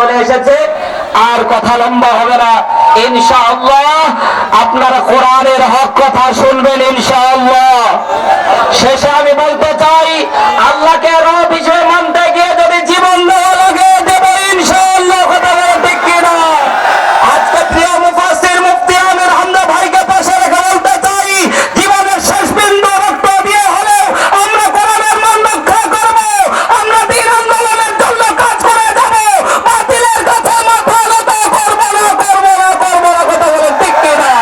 চলে এসেছে। আর কথা লম্বা হবে না, ইনশাআল্লাহ আপনারা কোরআনের হক কথা শুনবেন ইনশাআল্লাহ। শেষে আমি বলতে চাই, আল্লাহকে রব হিসেবে মানতে গিয়ে যদি জীবন দেওয়া লাগে দেব ইনশাআল্লাহ। কথা বলে ঠিক কিনা? আজকে প্রিয় মুফাসসির মুফতি আমির হামজা ভাইকে পাশে রেখে বলতে চাই, জীবনের শেষ বিন্দু রক্ত দিয়ে হলেও আমরা কোরআনের মান রক্ষা করব, আমরা দ্বীন আন্দোলনের জন্য কাজ করে যাব, বাতিলের কাছে মাথা নত করব না, করব না, করব না। কথা বলে ঠিক কিনা?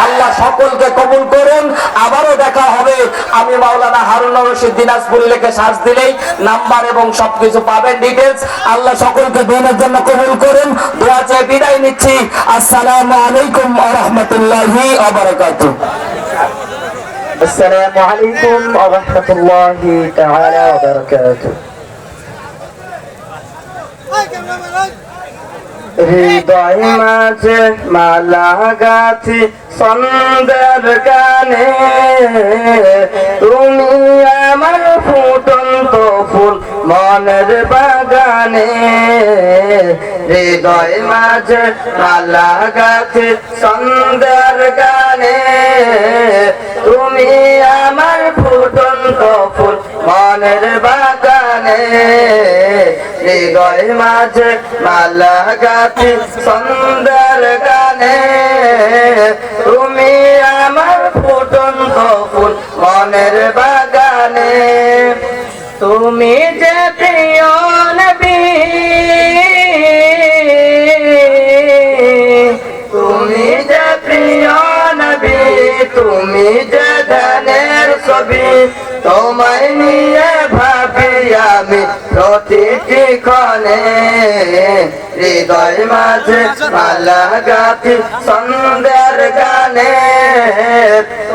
আল্লাহ সকলকে কবুল করুন। আবারও দেখা হবে। আমি মাওলানা হারুন রশিদ দিনাজপুরি লিখে সার্চ দিলেই নাম্বার এবং সবকিছু পাবেন, ডিটেইলস। আল্লাহ সকলকে দিনের জন্য কবুল করুন। দোয়া চেয়ে বিদায় নিচ্ছি। আসসালামু আলাইকুম ওয়া রাহমাতুল্লাহি ওয়া বারাকাতুহু। আসসালামু আলাইকুম ওয়া রাহমাতুল্লাহি তাআলা ওয়া বারাকাতুহু। হৃদয় মাঝে মালা গাথি সন্ধ্যার গানে, তুমি আমার ফুটন্ত ফুল মনের বাগানে। হৃদয় মাঝে মালা গাথি সন্ধ্যার গানে, তুমি আমার ফুটন্ত ফুল মনের বাগানে। হৃদয় মাঝে মালা গাথি সন্ধ্যার গানে, তুমি আমার ফুটন্ত ফুল মনের বাগানে। তুমি যে প্রিয় নবী, তুমি যে প্রিয় নবী, তুমি যে ধ্যানের ছবি, তোমায় নিয়ে ভাবি আমি প্রতিটি ক্ষণে। হৃদয় মাঝে মালা গাথি সন্ধ্যার গানে,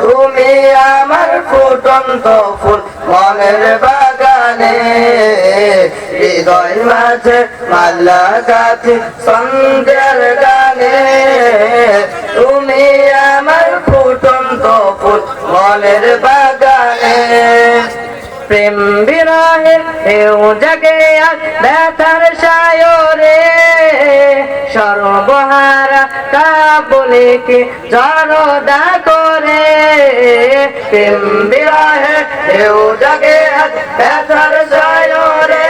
তুমি আমার ফুটন্ত ফুল মনের বাগানে। হৃদয় মাঝে মালা গাথি সন্ধ্যার গানে, তুমি আমার ফুটন্ত ফুল মনের বাগানে। প্রেম বিরহের ঢেউ জাগে আর ব্যথার সায়রে, সর্বহারা কাবুলিকে জড়দা করে। প্রেম বিরহের ঢেউ জাগে আর ব্যথার সায়রে,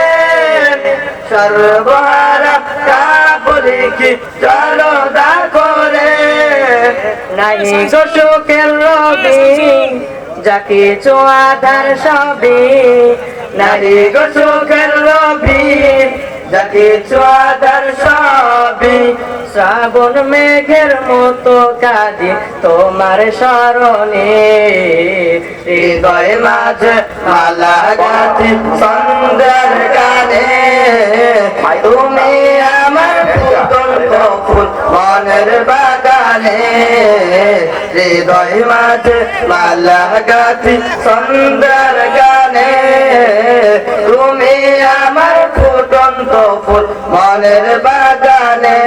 সর্বহারা কাবুলিকে জড়দা করে। নাই গো সুখের রবি, যাকে চোয়াধার সবই, নারী গো সুখের রবি, যাকে চোয়াধার সবই। শ্রাবণ মেঘের মতো কাঁদি তোমার স্মরণে, হৃদয় মাঝে মালা গাথি সন্ধ্যার গানে, তুমি আমার ফুটন্ত ফুল মনের বাগানে। হৃদয় মাঝে মালা গাথি সন্ধ্যার গানে, তুমি আমার ফুটন্ত ফুল মনের বাগানে।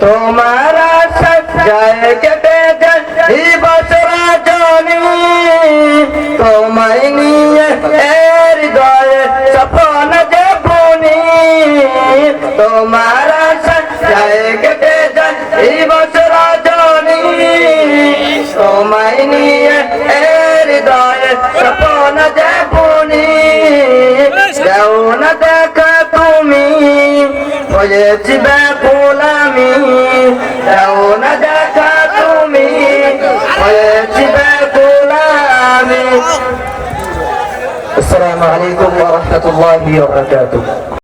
তোমার আশা যায় কেটে যায় বছর জনি, তোমায় নিয়ে হৃদয়ে স্বপ্ন যে বুনি। তোমার আশা যায় কেটে যায় বছর জনি, তোমায় নিয়ে হৃদয়ে স্বপ্ন যে বুনি। দেও না দেখা তুমি, হয়েছি ব্যাকুল আমি, দেও না দেখা তুমি, হয়েছি ব্যাকুল আমি। আসসালামু আলাইকুম ওয়া রাহমাতুল্লাহি ওয়া বারাকাতুহু।